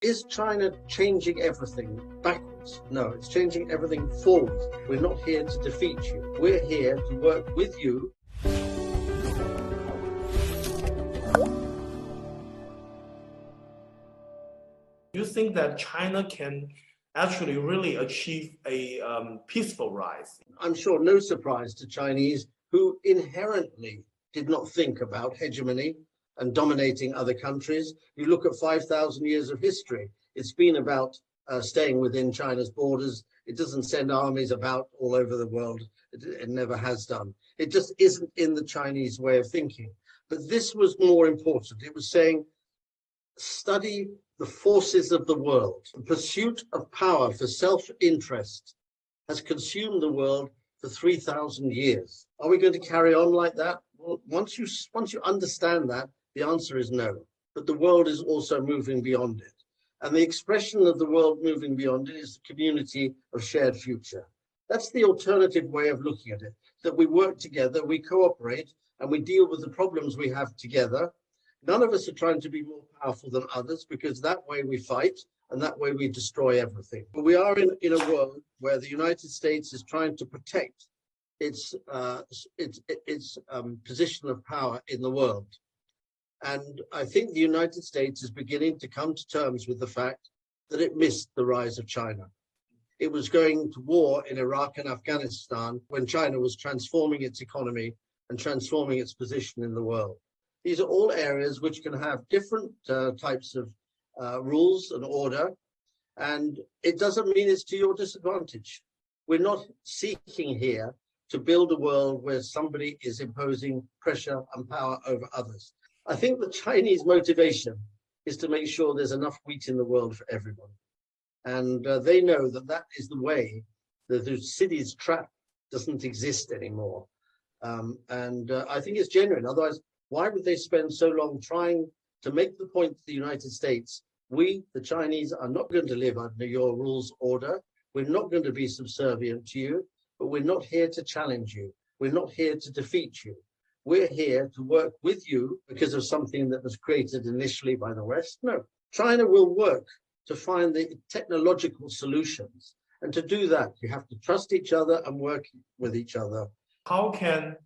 Is China changing everything backwards? No, it's changing everything forwards. We're not here to defeat you. We're here to work with you. Do you think that China can actually really achieve a peaceful rise? I'm sure no surprise to Chinese who inherently did not think about hegemony and dominating other countries. You look at 5,000 years of history, it's been about staying within China's borders. It doesn't send armies about all over the world. It never has done. It just isn't in the Chinese way of thinking. But this was more important. It was saying, study the forces of the world. The pursuit of power for self-interest has consumed the world for 3,000 years. Are we going to carry on like that? Well, once you understand that, the answer is no. But the world is also moving beyond it. And the expression of the world moving beyond it is the community of shared future. That's the alternative way of looking at it, that we work together, we cooperate, and we deal with the problems we have together. None of us are trying to be more powerful than others, because that way we fight and that way we destroy everything. But we are in a world where the United States is trying to protect its position of power in the world. And I think the United States is beginning to come to terms with the fact that it missed the rise of China. It was going to war in Iraq and Afghanistan when China was transforming its economy and transforming its position in the world. These are all areas which can have different types of rules and order, and it doesn't mean it's to your disadvantage. We're not seeking here to build a world where somebody is imposing pressure and power over others. I think the Chinese motivation is to make sure there's enough wheat in the world for everyone. And they know that that is the way that the city's trap doesn't exist anymore. I think it's genuine. Otherwise, why would they spend so long trying to make the point to the United States, we, the Chinese, are not going to live under your rules order. We're not going to be subservient to you, but we're not here to challenge you. We're not here to defeat you. We're here to work with you because of something that was created initially by the West. No, China will work to find the technological solutions. And to do that, you have to trust each other and work with each other. How can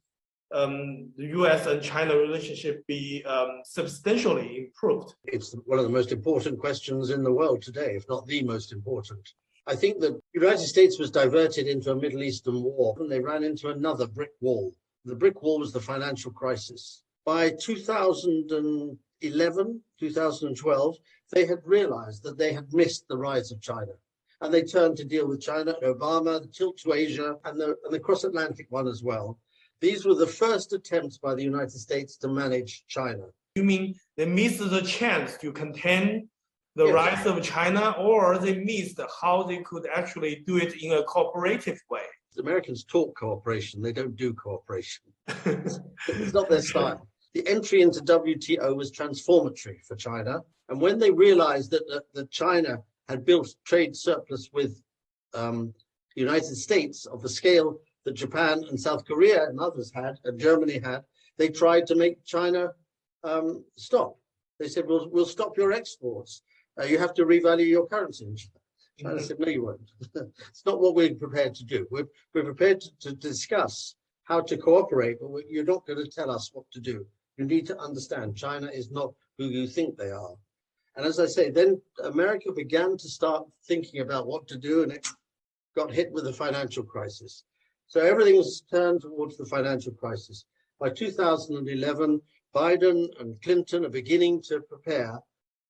the US and China relationship be substantially improved? It's one of the most important questions in the world today, if not the most important. I think that the United States was diverted into a Middle Eastern war, and they ran into another brick wall. The brick wall was the financial crisis. By 2011, 2012, they had realized that they had missed the rise of China. And they turned to deal with China, Obama, the tilt to Asia, and the cross-Atlantic one as well. These were the first attempts by the United States to manage China. You mean they missed the chance to contain the Yes. rise of China, or they missed how they could actually do it in a cooperative way? The Americans talk cooperation, they don't do cooperation. It's not their style. The entry into WTO was transformatory for China. And when they realized that China had built trade surplus with the United States of the scale that Japan and South Korea and others had, and Germany had, they tried to make China stop. They said, we'll stop your exports. You have to revalue your currency. China said, no, you won't. It's not what we're prepared to do. We're prepared to discuss how to cooperate, but you're not going to tell us what to do. You need to understand China is not who you think they are. And as I say, then America began to start thinking about what to do, and it got hit with the financial crisis. So everything was turned towards the financial crisis. By 2011, Biden and Clinton are beginning to prepare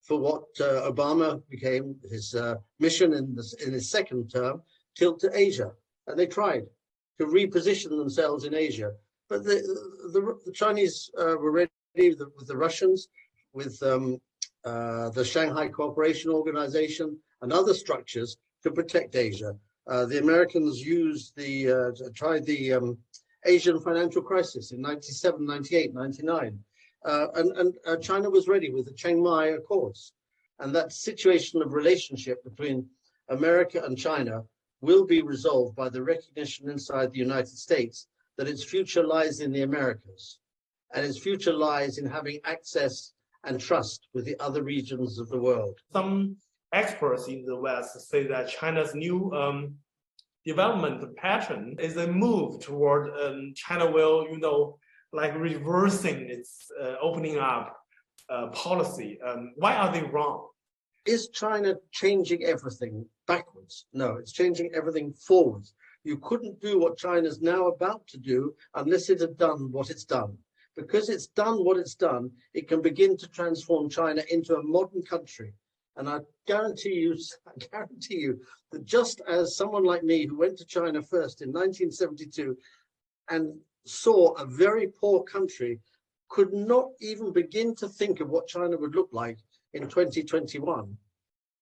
for what Obama became his mission in his second term, tilt to Asia. And they tried to reposition themselves in Asia. But the Chinese were ready with the Russians, with the Shanghai Cooperation Organization and other structures to protect Asia. The Americans tried the Asian financial crisis in 97, 98, 99. And China was ready with the Chiang Mai Accords. And that situation of relationship between America and China will be resolved by the recognition inside the United States that its future lies in the Americas, and its future lies in having access and trust with the other regions of the world. Some experts in the West say that China's new development pattern is a move toward China will, like reversing its opening up policy. Why are they wrong? Is China changing everything backwards? No, it's changing everything forwards. You couldn't do what China's now about to do unless it had done what it's done. Because it's done what it's done, it can begin to transform China into a modern country. And I guarantee you that just as someone like me who went to China first in 1972 and saw a very poor country could not even begin to think of what China would look like in 2021.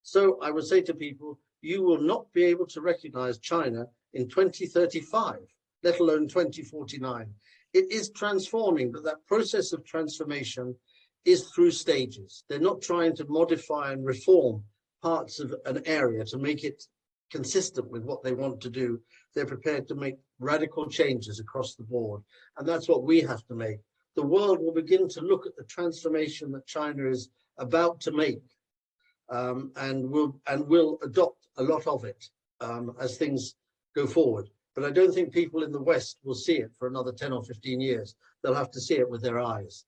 So I would say to people, you will not be able to recognize China in 2035, let alone 2049. It is transforming, but that process of transformation is through stages. They're not trying to modify and reform parts of an area to make it consistent with what they want to do. They're prepared to make radical changes across the board. And that's what we have to make. The world will begin to look at the transformation that China is about to make, and will adopt a lot of it as things go forward. But I don't think people in the West will see it for another 10 or 15 years. They'll have to see it with their eyes.